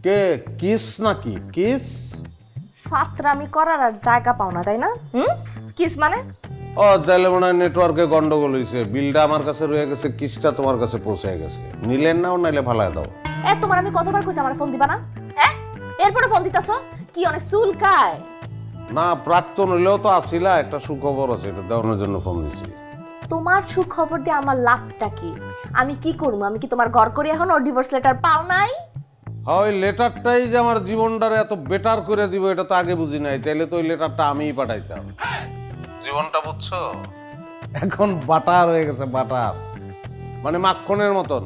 কে kiss নাকি kiss? ফাতরামি করার আর জায়গা পাও না তাই না? কিস মানে? ও তাহলে মনে হয় নেটওয়ার্কে গন্ডগোল হয়েছে, বিলটা আমার কাছে রয়ে গেছে, কিসটা তোমার কাছে পৌঁছে গেছে। নিলেন নাও নাইলে ফালায় দাও। তোমার আমি কতবার কইছি আমার ফোন দিবা না? হ্যাঁ, এরপরে ফোন দিতাছো কি অনেক চুলকায়? না প্রাক্তন হইলেও তো আসিলা, একটা সুখবর আছে, এটা দেওয়ানোর জন্য ফোন দিছি। তোমার সুখবর দিয়ে আমার লাভটা কি? আমি কি করবো? আমি কি তোমার ঘর করে এখন ডিভোর্স লেটার পাও নাই? ওই লেটারটাই যে আমার জীবনটারে এত বেটার করে দিব এটা তো আগে বুঝি নাই, তাইলে তো ওই লেটারটা আমিই পাঠাইতাম। জীবনটা বুঝছো, এখন বাটার হয়ে গেছে, বাটার মানে মাখনের মতন।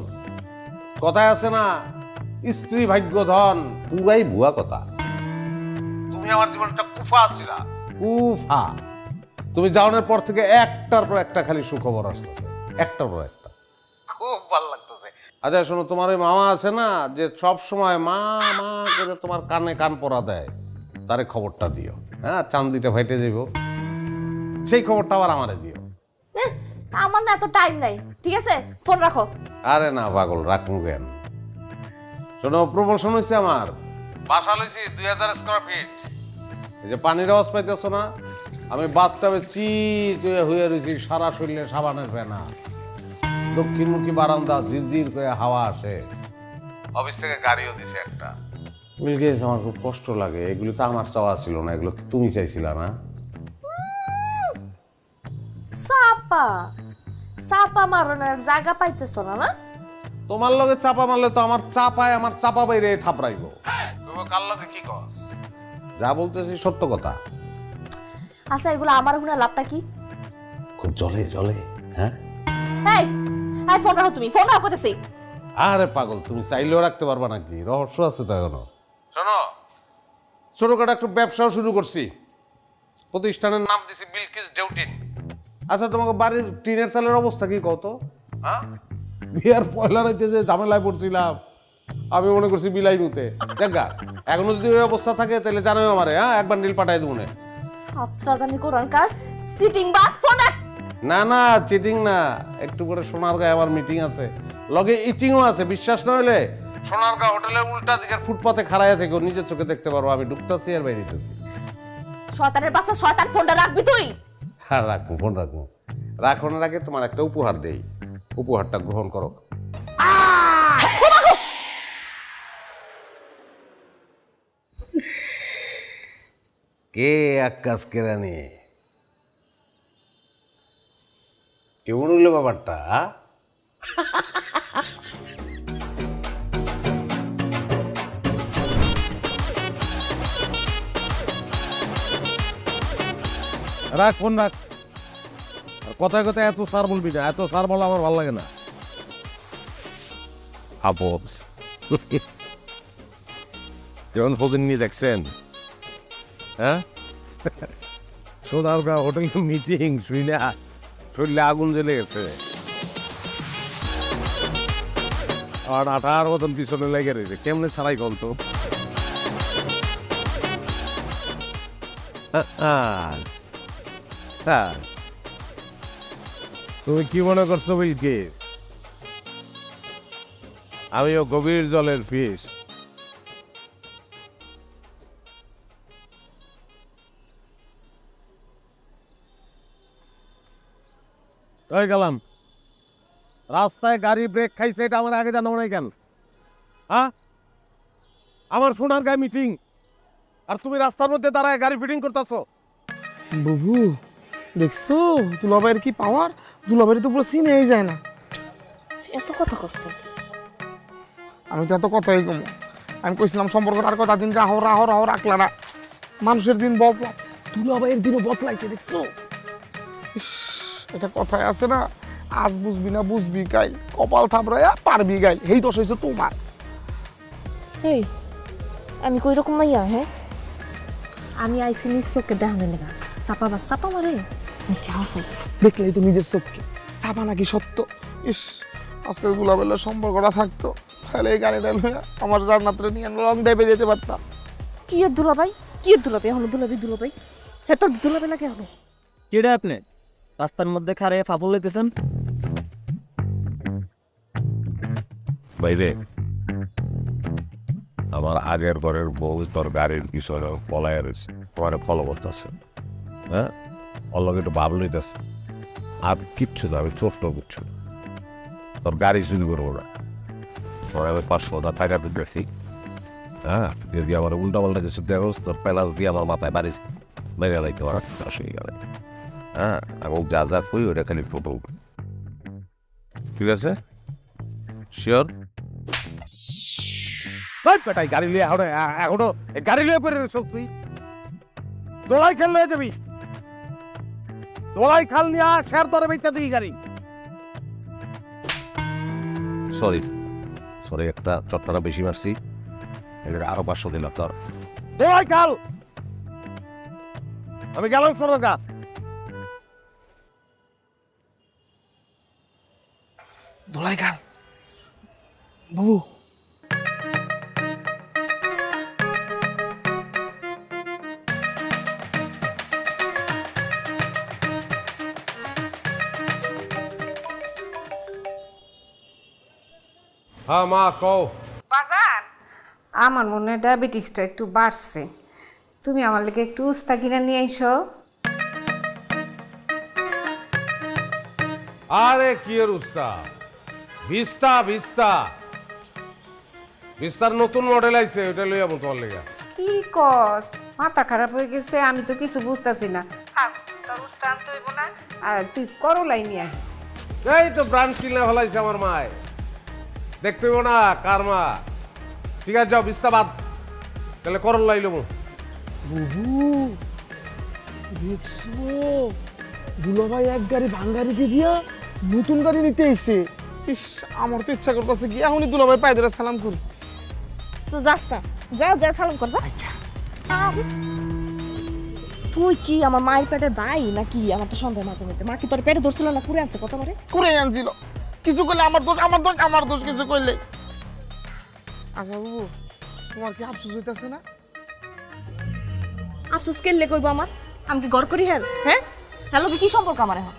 কথায় আছে না, স্ত্রী ভাগ্য ধন, পুরাই ভুয়া কথা। তুমি আমার জীবনটা কুফা ছিলা, কুফা। তুমি যাওয়ার পর থেকে একটার পর একটা খালি সুখবর আসতেছে, একটার পর একটা, খুব ভালো লাগতেছে। আচ্ছা শোনো, তোমার ওই মামা আছে না যে সব সময় মা মা করে তোমার কানে কান পরা দেয়, তারে খবরটা দিও। হ্যাঁ, চান্দিটা ফাইটে দিব, সেই খবরটা আবার আমারে দিও। আমার না এত টাইম নাই, ঠিক আছে? ফোন রাখো। আরে না পাগল, রাখুন কেন? শোনো, প্রমোশন হয়েছে আমার, বাসা লইছি 2000 স্কোয়ার ফিট। এই যে পানির আওয়াজ পাইতেছ না, আমি বাথটাবে চিট হয়ে রয়েছি, সারা শরীরে সাবানের ফেনা, দক্ষিণমুখী বারান্দা, ঝিরঝির করে হাওয়া আসে। অফিস থেকে গাড়িও দিছে একটা। বিলগেস, আমার খুব কষ্ট লাগে, এগুলো তো আমার চাওয়া ছিল না, এগুলো তো তুমি চাইছিলা না। চাপা চাপা মারনের জায়গা পাইতেছো না? না তোমার লগে চাপা মারলে তো আমার চাপায় আমার চাপা বাইরে থাপড়াইব। তুমি কার লগে কি কস? যা বলতেছি সত্য কথা। আচ্ছা, এগুলো আমার গুণা লাভটা কি? খুব জলে জলে। হ্যাঁ, এই এই ফোন রাখো, তুমি ফোন রাখো কইতেছি। আরে পাগল, তুমি চাইলেও রাখতে পারবা নাকি? রহস্য আছে তো এখনো। শোনো, ছোটখাটো একটা ব্যবসাও শুরু করছি, প্রতিষ্ঠানের নাম দিছি বিলকিস ডেউটিন। আচ্ছা, তোমাকে বাড়ির টিনের চালের অবস্থা কি কত? হ্যাঁ, বিয়ার পয়লা রাইতে যে ঝামেলায় পড়ছিলাম, আমি মনে করছি বিলাই মুতে। দেখা এখনো যদি ওই অবস্থা থাকে তাহলে জানোই আমারে। হ্যাঁ, একবার নীল পাঠাই দেবো। সাতটা জানি কোরআনকার সিটিং বাস ফোন রাখ। না না, চিটিং না, একটু করে সোনারগাঁয়ে আমার মিটিং আছে, লগে ইটিংও আছে। বিশ্বাস না হলে সোনারগাঁ হোটেলের উল্টা দিকের ফুটপাতে খাড়াইয়া থেকে নিজের চোখে দেখতে পারবো, আমি ঢুকতেছি আর বাইরেছি। শয়তানের বাচ্চা, শয়তান, ফোনটা রাখবি তুই। হ্যাঁ রাখবো, ফোন রাখবো। রাখনের আগে তোমার একটা উপহার দেই, উপহারটা গ্রহণ করো। কে আকাশ কেরানি, কেমন হইলো ব্যাপারটা? রাখ ফোন রাখ। আর কথায় কথায় এত সার বলবি না, এত সার বলা আমার ভালো লাগে না। আপস যেমন ফোন নিয়ে দেখছেন, হ্যাঁ সোনারগাঁও হোটেল মিটিং শুই না, শরীরে আগুন জ্বলে গেছে, আর আঠার মতন পিছনে লেগে রয়েছে, কেমনে ছাড়াই কল তো। হ্যাঁ, তুমি কি মনে করছো বিলকে আমিও গভীর জলের ফিশ? হয়ে গেলাম রাস্তায় গাড়ি ব্রেক খাইছে, এটা আমার আগে জানো নাই কেন? হ্যাঁ, আমার সোনার গায়ে মিটিং, আর তুমি রাস্তার মধ্যে দাঁড়ায় গাড়ি ফিটিং করতেছো। বুবু দেখছো দুলাভাইয়ের কি পাওয়ার? দুলাভাইয়ের তো পুরো চিনেই যায় না। এত কথা কষ্ট, আমি তো এত কথাই কম। আমি কইছিলাম সম্পর্কটা আর কটা দিন রাহো রাহো রাহো, রাখলা না। মানুষের দিন বদলা, দুলাভাইয়ের দিনও বদলাইছে দেখছো। ইস, এটা কথায় আছে না, আজ বুঝবি না বুঝবি গাই, কপাল থাপড়াইয়া পারবি গাই। এই দোষ হয়েছে তোমার। এই আমি কই রকম মাইয়া? হ্যাঁ, আমি আইসি নিজ চোখে দেখানো লেগা। চাপা বাস চাপা মারে মিথ্যা হাসাই, দেখলেই তো নিজের চোখকে। চাপা নাকি সত্য? ইস, আজকে দুলাভাইয়ের সম্পর্কটা থাকতো, তাহলে এই গাড়িটা লইয়া আমার জান্নাতরে নিয়ে রং দেবে যেতে পারতাম। কি এর দুলাভাই, কি এর দুলাভাই? হলো দুলাভাই, দুলাভাই হে তোর দুলাভাই লাগে হলো। কিরে আপনি রাস্তার মধ্যে খারে ফাফল লইতেছেন? বাইরে আমার আগের ঘরের বউ তোর গাড়ির পিছনে পলায় রয়েছে, তোমার ফলো করতেছে। হ্যাঁ, ওর লগে একটু ভাব লইতেছে। আর কিচ্ছু না, আমি ছোট্ট কিচ্ছু না। তোর গাড়ি চুরি করবো না, তোর আমি 500 টাকা দিতেছি। হ্যাঁ, যদি আমার উল্টা পাল্টা কিছু দেখোস, তোর পেলাস দিয়ে আমার মাথায় বাড়ি মেরে লাইতে পারা অসুবিধা গেলে। হ্যাঁ, এবং যা যা কই ওটা খালি ফটো। ঠিক আছে, শিওর? বেটাই গাড়ি লিয়ে এখনো গাড়ি লিয়ে পড়ে রয়েছ তুই। দোলাই খেল লয়ে যাবি, দোলাই খাল নিয়ে শেয়ার ধরে বেচতে দিই গাড়ি। সরি সরি, একটা চটকাটা বেশি মারছি, এটা আরো 500 দিলাম তোর। দোলাই খাল আমি গেলাম সরগা। দোলাই খাল বাবু, হ্যাঁ মা কও। বাজার আমার মনে হয় ডায়াবেটিক্সটা একটু বাড়ছে, তুমি আমার লেগে একটু উস্তা কিনে নিয়ে এসো। আরে কি এর উস্তা, ভিস্তা ভিস্তা ভিস্তার নতুন মডেল আইছে, ওটা লই আমু তোমার লেগা। কি কস, মাথা খারাপ হয়ে গেছে, আমি তো কিছু বুঝতেছি না। থাক, তোর উস্তা আনতে হইব না, আর তুই করলাই নিয়ে আসিস। এই তো ব্রান্ড কিনে ফেলাইছে আমার মায়, দেখতে হইব না কার মা। ঠিক আছে যাও, ভিস্তা বাদ, তাহলে করল লাইলো মু। বাবু দেখছো দুলাভাই এক গাড়ি ভাঙ্গারি দিয়া নতুন গাড়ি নিতে এসে। ইস, আমার তো ইচ্ছা করতেছে কি এখনই দুলাভাই পায়ে ধরে সালাম করি। তো যাস না, যা যা সালাম কর যা। আচ্ছা তুই কি আমার মায়ের পেটের ভাই নাকি? আমার তো সন্দেহ মাঝে মধ্যে। মা কি তোর পেটে ধরছিল না কুড়ে আনছে কতবারে? করে আনছিল, কিছু করলে আমার দোষ, আমার দোষ, আমার দোষ কিছু করলে। আচ্ছা বাবু, তোমার কি আফসোস হইতেছে না? আফসোস কেলে কইব আমার? আমি কি গড় করি হ্যাঁ? হ্যাঁ, হ্যালো কি সম্পর্ক আমার এখন?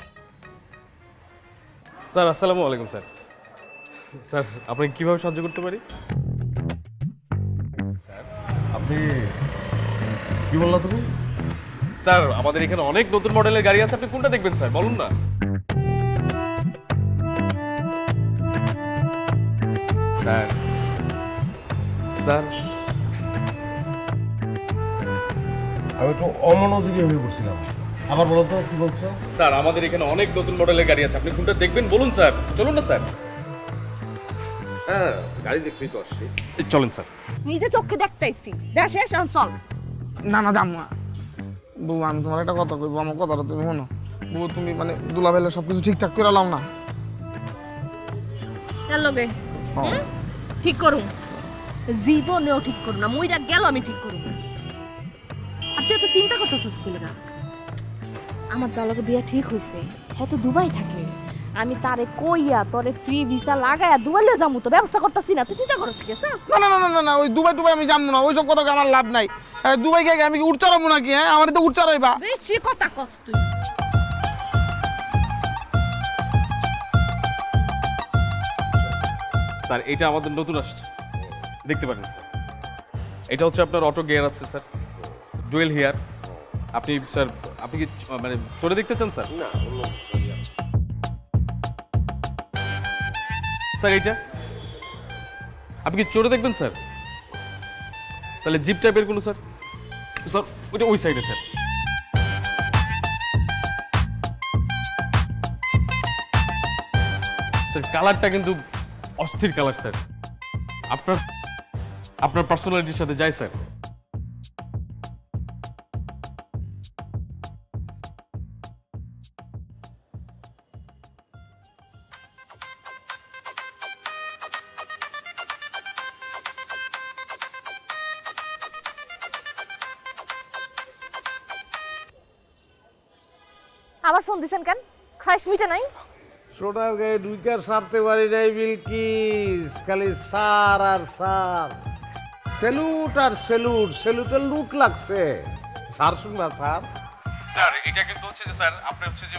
স্যার আসসালামু আলাইকুম স্যার। স্যার আপনাকে কিভাবে সাহায্য করতে পারি? স্যার আপনি কি বললা তুমি? স্যার আমাদের এখানে অনেক নতুন মডেলের গাড়ি আছে, আপনি কোনটা দেখবেন স্যার বলুন না। স্যার স্যার আমি তো অমনোযোগী হয়ে পড়ছিলাম, আবার বলো তো কি বলছো। স্যার আমাদের এখানে অনেক নতুন মডেলের গাড়ি আছে, আপনি কোনটা দেখবেন বলুন স্যার। চলুন না স্যার। হ্যাঁ, গাড়ি দেখতেই তো আসছি। চলেন স্যার। নিজে চোখে দেখতেইছি, দেখ শেষ এখন চল। না না যাম না বউ, আমি তোমার একটা কথা কইবো, আমার কথাটা তুমি শোনো। বউ তুমি মানে দুলাভাইলে সবকিছু ঠিকঠাক করে লাও না। তার লগে ঠিক করুম, জীবনেও ঠিক করুম না, মইরা গেল আমি ঠিক করুম না। আর তুই তো চিন্তা করতেছিস কি লাগা? আমার যার লগে বিয়ে ঠিক হইছে, হ্যাঁ তো দুবাই থাকে। আমি তারে কইয়া তোরে ফ্রি ভিসা লাগায়া দুবাইলে যামু, তো ব্যবস্থা করতেছি না। তুই চিন্তা করছিস কি? না না না না না, ওই দুবাই টুবাই আমি জানবো না, ওইসব কথা আমার লাভ নাই। দুবাই গিয়ে আমি কি উচ্চারবো নাকি? হ্যাঁ, আমার তো উচ্চারইবা। বেশি কথা কস তুই। স্যার এটা আমাদের নতুন আসছে, দেখতে পারেন স্যার। এটা হচ্ছে আপনার অটো গিয়ার আছে স্যার, ডুয়েল হিয়ার। আপনি স্যার আপনি কি মানে চড়ে দেখতে চান স্যার? না স্যার এইটা আপনি কি চড়ে দেখবেন স্যার? তাহলে জিপ টাইপের কোনো স্যার? স্যার ওইটা ওই সাইডে স্যার। স্যার কালারটা কিন্তু অস্থির কালার স্যার, আপনার আপনার পার্সোনালিটির সাথে যায় স্যার। আবার ফোন দিছেন কেন? খাইস মিটে নাই? সোনার গায়ে দুইকার সারতে পারি নাই বিলকিস, খালি সার আর সার, সেলুট আর সেলুট, সেলুটের লুট লাগছে। সার শুনবা সার? স্যার এটা কিন্তু হচ্ছে যে স্যার আপনি হচ্ছে যে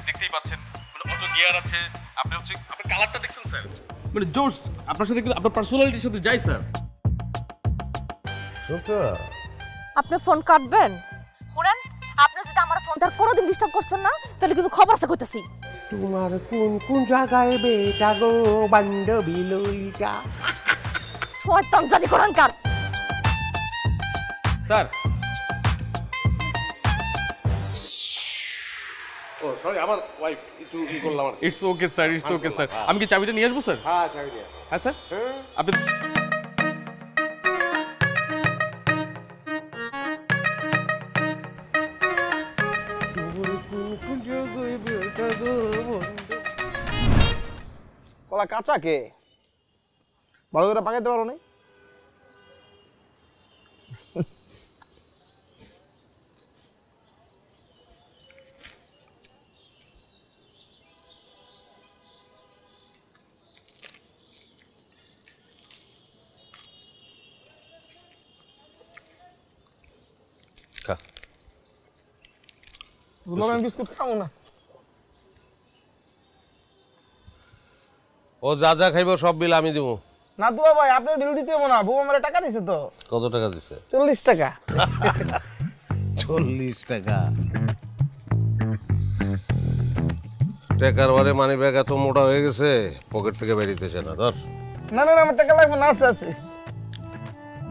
দেখতেই পাচ্ছেন মানে অটো গিয়ার আছে, আপনি হচ্ছে আপনার কালারটা দেখছেন স্যার, মানে জোস আপনার সাথে কিন্তু আপনার পার্সোনালিটির সাথে যায় স্যার। আপনি ফোন কাটবেন? শুনেন, আপনি যদি আমার ফোন তার কোনোদিন ডিস্টার্ব করছেন না, তাহলে কিন্তু খবর আছে কইতাছি। তোমার কোন কোন জায়গায় বেটা গো বান্ধবী লইকা। শয়তান জানি কোরআন কার। স্যার ও সরি, আমার ওয়াইফ একটু ই করলাম আর কি। It's okay sir, it's okay sir. আমি কি চাবিটা নিয়ে আসবো স্যার? হ্যাঁ চাবি দিয়ে। হ্যাঁ স্যার, আপনি কলা কাঁচা কে ভালো করে পাকাইতে পারো না? খা। আমি বিস্কুট খাবো না। ও যা যা খাইব সব বিল আমি দিব। না দুলা ভাই, আপনি বিল দিতে হবে না, বউ আমার টাকা দিছে তো। কত টাকা দিছে? 40 টাকা। 40 টাকা? টাকার বারে মানি ব্যাগ এত মোটা হয়ে গেছে পকেট থেকে বেরিতেছে না। ধর। না না না, আমার টাকা লাগবে না, আছে আছে।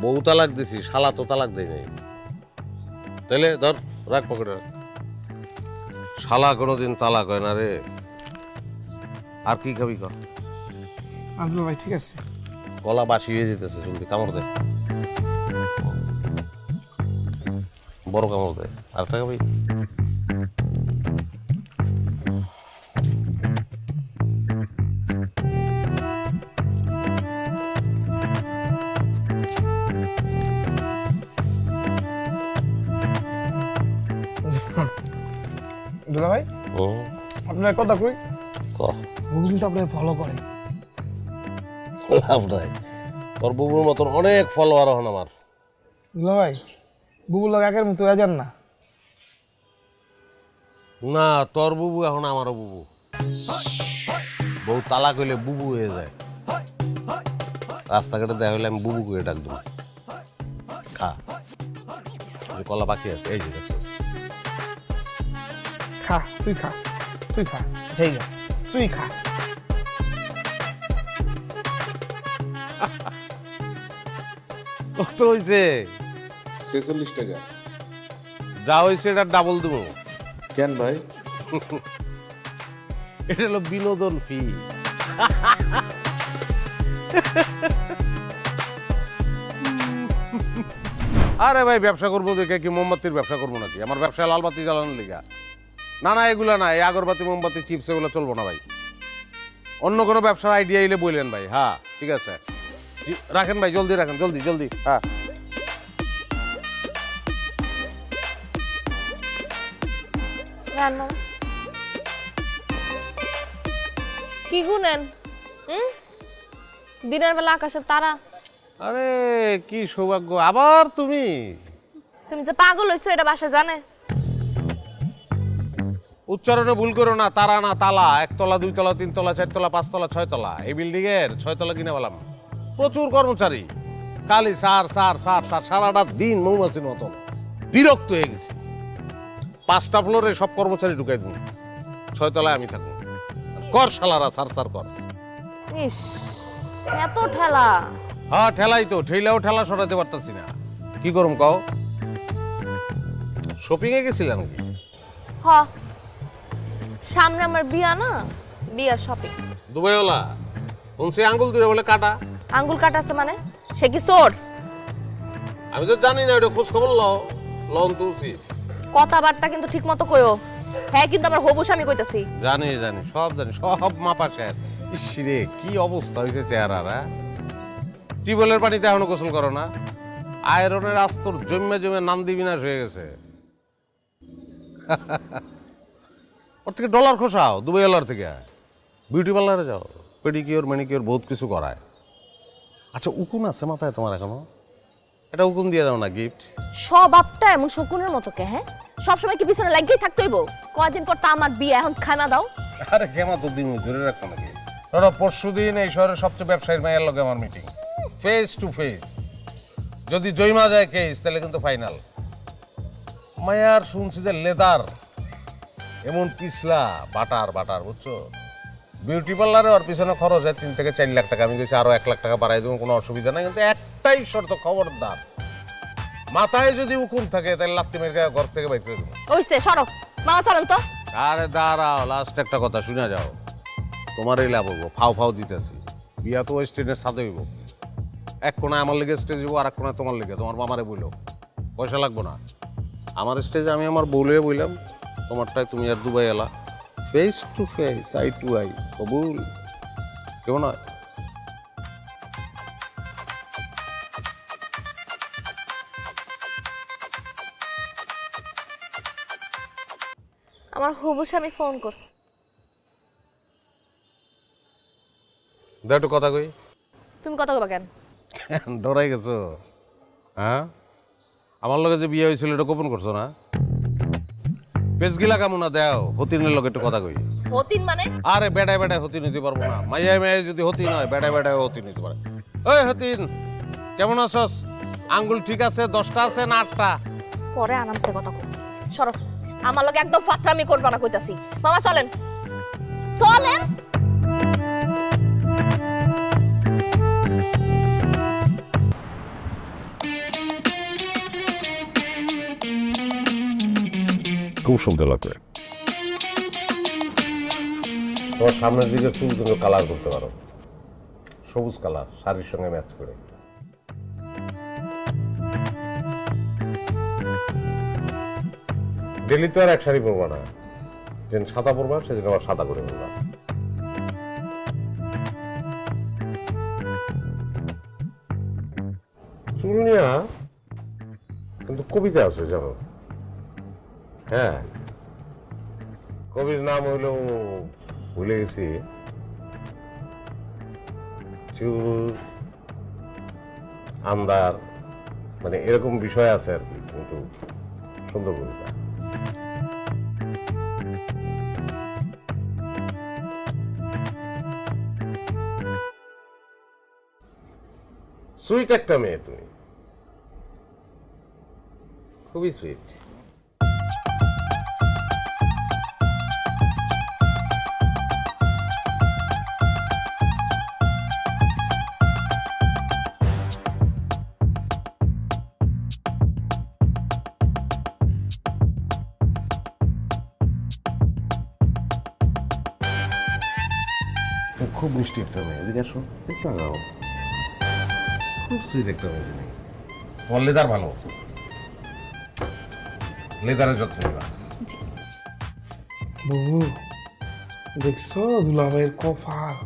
বউ তালাক দিছি, শালা তো তালাক দেয় নাই। তাইলে ধর, রাখ পকেটে রাখ। শালা কোনোদিন তালাক হয় না রে। আর কি খাবি কর? আব্দুল ভাই ঠিক আছে। গলা বাসি হয়ে যেতেছে, জলদি কামড় দে। বড় কামড় দে। আর টাকা ভাই দুলা ভাই, আপনার কথা কই, ক বউ কিন্তু আপনার ফলো করে। লাভ নাই, তোর বুবুর মতন অনেক ফলোয়ার হন আমার। দুলা ভাই, বুবুর লোক একের মতো হয়ে যান না। না, তোর বুবু এখন আমারও বুবু। বউ তালাক হইলে বুবু হয়ে যায়। রাস্তাঘাটে দেখা হইলে আমি বুবু করে ডাক দেবো। খা, ওই কলা বাকি আছে, এই যে দেখো। খা, তুই খা, তুই খা, যাই গা, তুই খা। কত হয়েছে? 46 টাকা। যা হয়েছে এটা ডাবল দেবো। কেন ভাই? এটা হলো বিনোদন ফি। আরে ভাই, ব্যবসা করবো দেখে কি মোমবাতির ব্যবসা করবো নাকি? আমার ব্যবসায় লালবাতি জ্বালানোর লিগা? না না, এগুলা না, এই আগরবাতি মোমবাতি চিপস এগুলো চলবো না ভাই। অন্য কোনো ব্যবসার আইডিয়া এলে বললেন ভাই। হ্যাঁ ঠিক আছে, রাখেন ভাই, জলদি রাখেন, জলদি জলদি। হ্যাঁ কি গুনেন? দিনের বেলা আকাশের তারা। আরে কি সৌভাগ্য, আবার তুমি। তুমি যে পাগল হইছো এটা বাসা জানে? উচ্চারণে ভুল করো না, তারা না তালা। 1 তলা 2 তলা 3 তলা 4 তলা 5 তলা 6 তলা। এই বিল্ডিং এর 6 তলা কিনে বললাম। প্রচুর কর্মচারী, খালি সার সার সার সার, সারাটা দিন মৌমাছির মতন বিরক্ত হয়ে গেছি। 5টা ফ্লোরে সব কর্মচারী ঢুকাই দেবো, 6 তলায় আমি থাকবো। কর শালারা, সার সার কর। ইস, এত ঠেলা। হ্যাঁ ঠেলাই তো, ঠেলাও ঠেলা সরাতে পারতাছি না। কি করুম কও? শপিং এ গেছিলাম নাকি? হ, সামনে আমার বিয়া না, বিয়ার শপিং। দুবাইওয়ালা শুনছি আঙ্গুল দূরে বলে কাটা। আঙ্গুল কাটাছে মানে? সে কি চোর? আমি তো জানি না, এটা খোঁজ খবর লও, লন তুলছি। কথাবার্তা কিন্তু ঠিক মতো কইও। হ্যাঁ কিন্তু আমার হবু স্বামী কইতাছি। জানি জানি, সব জানি, সব মাপা শেষ। ইসরে কি অবস্থা হয়েছে চেহারার। টিউবওয়েলের পানিতে এখনো গোসল করো না? আয়রনের আস্তর জমে জমে নান্দি বিনাশ হয়ে গেছে। ওর থেকে ডলার খসাও, দুবাইওয়ালার থেকে। বিউটি পার্লারে যাও, পেডিকিওর ম্যানিকিওর বহুত কিছু করায়। আচ্ছা, উকুন আছে মাথায় তোমার এখনো? এটা উকুন দিয়ে দাও না, গিফট। স্বভাবটা এমন শকুনের মতো কে? হ্যাঁ, সবসময় কি পিছনে লাগিয়েই থাকতে হইব? কয়দিন পর তা আমার বিয়ে, এখন খানা দাও। আরে খেমা তো দিন ধরে রাখবো নাকি? ধরো পরশু দিন এই শহরের সবচেয়ে ব্যবসায়ীর মায়ের লগে আমার মিটিং, ফেস টু ফেস। যদি জয়মা যায় কেস তাহলে কিন্তু ফাইনাল। মায়ার শুনছি যে লেদার এমন পিছলা বাটার বাটার, বুঝছো? বিউটি পার্লারে ওর পিছনে খরচ হয় 3 থেকে 4 লাখ টাকা। আমি কইছি আরো 1 লাখ টাকা বাড়াই দেবো, কোনো অসুবিধা নাই, কিন্তু একটাই শর্ত, খবরদার মাথায় যদি উকুন থাকে তাহলে লাত্তি মেরে ঘর থেকে বাইর করে দেবো। ওইসে সরো, মামা চলেন তো। আরে দাঁড়াও, লাস্ট একটা কথা শুনে যাও, তোমারই লাভ হইব। ফাও ফাও দিতেছি, বিয়া তো ওই স্টেজের সাথে হইব। এক কোনায় আমার লেগে স্টেজ হইব, আর এক কোনায় তোমার লেগে। তোমার মামারে বইলো, পয়সা লাগবো না। আমার স্টেজে আমি আমার বউলে বইলাম, তোমারটাই তুমি আর দুবাই এলা, face to face, eye to eye, কবুল। কেমন হয়? আমার হবু স্বামী ফোন করছে। দে একটু কথা কই। তুমি কথা কবা কেন? ডরাই গেছো? হ্যাঁ, আমার লগে যে বিয়ে হয়েছিল এটা গোপন করছো না? পেজগিলা কেমন না দেও, হতিনের লগে একটু কথা কই। হতিন মানে? আরে বেড়ায় বেড়ায় হতি নিতে পারবো না। মাইয়ায় মাইয়ায় যদি হতি নয়, বেড়ায় বেড়ায় হতি নিতে পারে। ওই হতিন, কেমন আছস? আঙ্গুল ঠিক আছে? 10টা আছে না 8টা? পরে আরামসে কথা কই। সরো, আমার লগে একদম ফাতরামি করবা না কইতাছি। মামা চলেন, চলেন। খুব সুন্দর লাগবে। তোমার সামনের দিকে চুল কিন্তু কালার করতে পারো, সবুজ কালার, শাড়ির সঙ্গে ম্যাচ করে। ডেলি তো আর এক শাড়ি পরবা না, যেদিন সাদা পরবা সেদিন আবার সাদা করে পরবা। চুল নিয়ে কিন্তু কবিতা আছে জানো? হ্যাঁ, কবির নাম হইল ভুলে গেছি, চুল আন্দার, মানে এরকম বিষয় আছে আর কি, কিন্তু সুন্দর কবিতা। সুইট একটা মেয়ে তুমি, খুবই সুইট। খুব মিষ্টি একটা মেয়ে, এদিকে আসো, দেখতে লাগাও, খুব সুইট একটা মেয়ে তুমি। তোমার লেদার ভালো, লেদারের যত্ন নেবা। বউ, দেখছো দুলাভাইয়ের কপাল?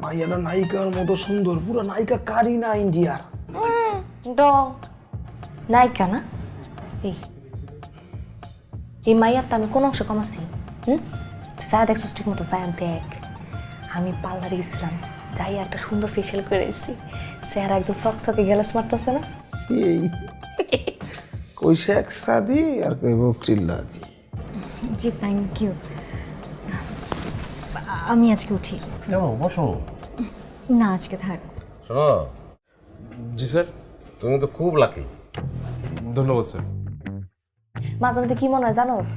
মাইয়াটা নায়িকার মতো সুন্দর, পুরো নায়িকা কারিনা ইন্ডিয়ার। ডং নায়িকা না? এই মাইয়ার তো আমি কোন অংশ কমাছি? তুই সায়া দেখছিস ঠিক মতো? সায়ান দেখ, আমি পার্লারে গেছিলাম, যাই একটা সুন্দর ফেশিয়াল করে এসেছি, চেহারা একদম চকচকে গ্যালাস মারতেছে না? সেই কই শেখ সাদি আর কই বক চিল্লাজি। জি থ্যাংক ইউ। আমি আজকে উঠি। বসো না, আজকে থাক। শোনো। জি স্যার। তুমি তো খুব লাকি। ধন্যবাদ স্যার। মাঝে মধ্যে কি মনে হয় জানোস,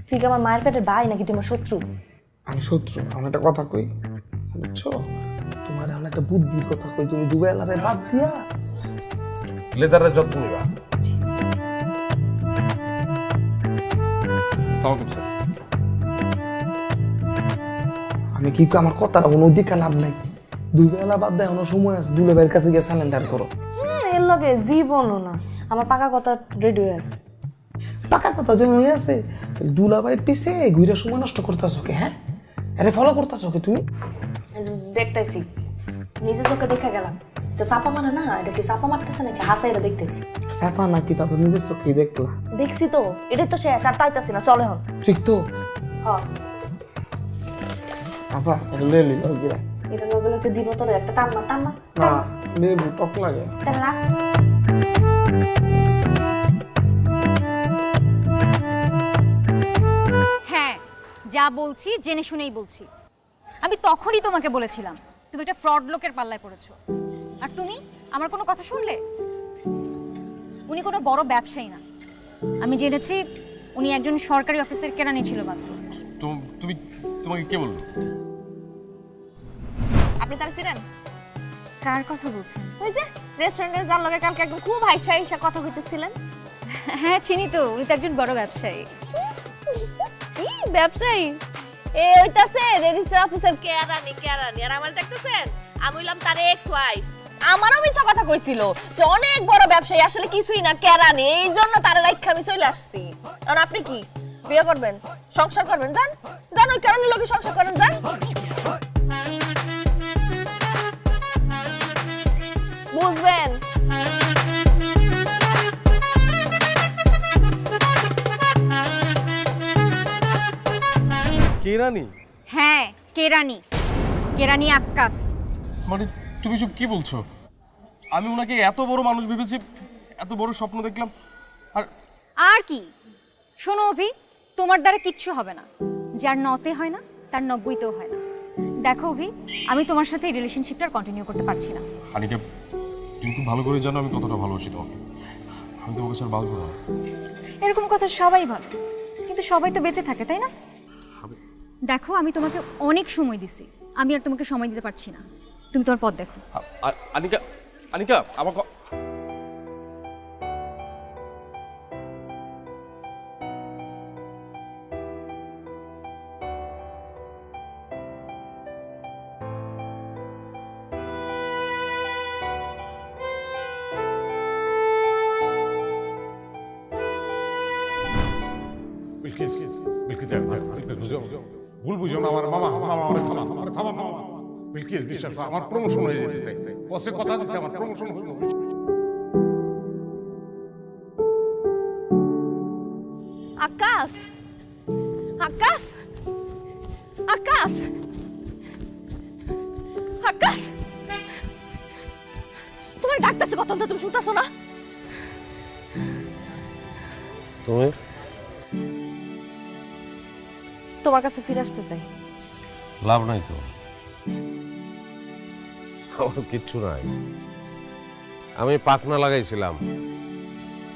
তুই কি আমার মায়ের পেটের ভাই নাকি তুই আমার শত্রু? আমি শত্রু? আমি একটা কথা কই, বুঝছো? তোমার আমি একটা বুদ্ধির কথা কই, তুমি দুবেলারে বাদ দিয়া লেদারের যত্ন নিবা। আমি কি আমার কথাটা কোনো দিকে লাভ নাই, দুবেলা বাদ দেয়, কোনো সময় আছে, দুলাভাইয়ের কাছে গিয়ে স্যালেন্ডার করো। এর লগে জীবনও না, আমার পাকা কথা রেডি হয়ে আছে। পাকা কথা যেমন হয়ে আছে, দুলাভাইয়ের পিছে ঘুরে সময় নষ্ট করতেছো কে? হ্যাঁ, আরে ফলো করতেছো কে তুমি? দেখতেছি, নিজের চোখে দেখা গেলাম তো। চাপা মানে না, এটা কি চাপা মারতেছে নাকি হাসা? এটা দেখতেছি। সাফা নাকি তা তো নিজের চোখেই দেখলা। দেখছি তো, এটাই তো শেষ, আর তাইতাছি না, চলে হন। ঠিক তো? হ্যাঁ, আপা এটা লে লি গিরা। এটা মোবাইলতে দিব তোর একটা টান্না টান্না না লেবু টক লাগে। তাহলে রাখ। হ্যাঁ, যা বলছি জেনে শুনেই বলছি। আমি তখনই তোমাকে বলেছিলাম তুমি একটা ফ্রড লোকের পাল্লায় পড়েছো, আর তুমি আমার কোনো কথা শুনলে? উনি কোনো বড় ব্যবসায়ী না। আমি জেনেছি উনি একজন সরকারি অফিসের কেরানি ছিল মাত্র। তুমি তোমাকে কে বললো? আপনি তার ছিলেন? কার কথা বলছেন? ওই যে রেস্টুরেন্টে যার লগে কালকে একদম খুব হাইসা হাইসা কথা কইতেছিলেন। হ্যাঁ চিনি তো, উনি তো একজন বড় ব্যবসায়ী। কি ব্যবসায়ী? এ হইতাছে রেজিস্ট্রার অফিসার কেরানি আর আমার দেখতেছেন আমি হইলাম তার এক্স ওয়াইফ। আমারও মিথ্যা কথা কইছিল যে অনেক বড় ব্যবসায়ী, আসলে কিছুই না, কেরানি। এই জন্য তার রাইখা আমি চলে আসছি। আর আপনি কি বিয়ে করবেন, সংসার করবেন? যান যান, ওই কেরানির লোকে সংসার করেন, যান। বুঝবেন? কেরানি? হ্যাঁ কেরানি, কেরানি আক্কাস। মানে তুমি সব কি বলছো? আমি ওনাকে এত বড় মানুষ ভেবেছি, এত বড় স্বপ্ন দেখলাম। আর কি? শোনো অভি, তোমার দ্বারা কিচ্ছু হবে না। যার নতে হয় না তার 90তেও হয় না। দেখো অভি, আমি তোমার সাথে এই রিলেশনশিপটা কন্টিনিউ করতে পারছি না। হানিকা, তুমি খুব ভালো করে জানো আমি কতটা ভালোবাসি তোমাকে। আমি তোমাকে স্যার বাঁচবো না। এরকম কথা সবাই ভালো, কিন্তু সবাই তো বেঁচে থাকে, তাই না? দেখো, আমি তোমাকে অনেক সময় দিছি, আমি আর তোমাকে সময় দিতে পারছি না। তুমি তোমার পথ দেখো। আনিকা, আনিকা আমার ভুল বুঝো না আমার মামা, আমার থামা মামা। বিলকিস, বিশ্বাস করো, আমার প্রমোশন হয়ে যেতেছে। বসে কথা দিচ্ছে, আমার প্রমোশন হলো। আকাশ, আকাশ, আকাশ, আকাশ, তোমার ডাকতেছে কত, তুমি শুনতেছো না? তুমি তোমার কাছে ফিরে আসতে চাই। লাভ নাই তো, আমার কিচ্ছু নাই। আমি পাখনা লাগাইছিলাম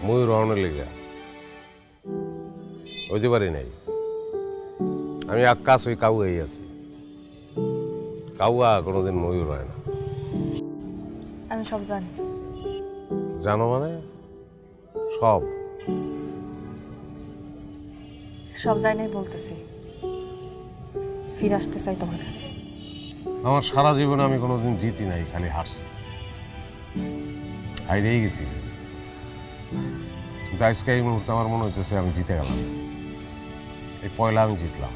ময়ূর হরণের লেগে, ওইতে পারি নাই। আমি আকাশ ওই কাউয়াই আছি। কাউয়া কোনোদিন ময়ূর হয় না। আমি সব জানি। জানো মানে? সব সব জানি নাই বলতেছি, ফিরে আসতে চাই তোমার কাছে। আমার সারা জীবনে আমি কোনোদিন জিতি নাই, খালি হারছি, হাইরেই গেছি। কিন্তু আজকে এই মুহূর্তে আমার মনে হইতেছে আমি জিতে গেলাম। এই পয়লা আমি জিতলাম।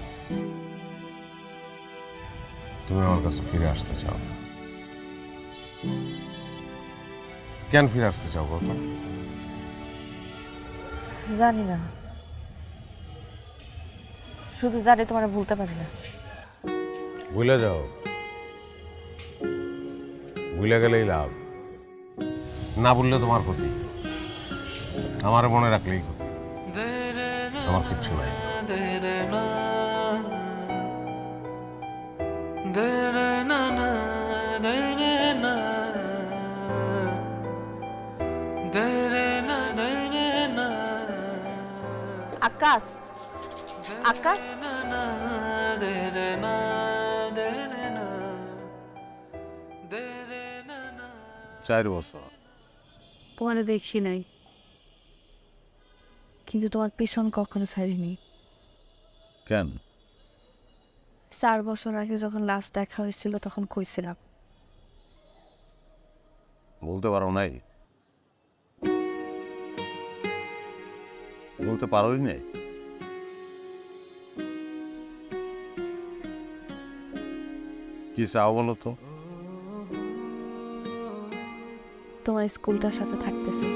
তুমি আমার কাছে ফিরে আসতে চাও? কেন ফিরে আসতে চাও কত? জানি না, শুধু জানি তোমার ভুলতে পারি না। ভুলে যাও, ভুলে গেলেই লাভ। না ভুললে তোমার ক্ষতি, আমার মনে রাখলেই ক্ষতি। আমার কিচ্ছু নাই। আকাশ, আকাশ, 4 বছর তোমার দেখি নাই, কিন্তু তোমার পিছন কখনো ছাড়িনি। কেন? 4 বছর আগে যখন লাস্ট দেখা হয়েছিল তখন কইছিলাম। বলতে পারো নাই? বলতে পারোই নাই? কি চাও বলো তো? তোমার স্কুলটার সাথে থাকতেছি।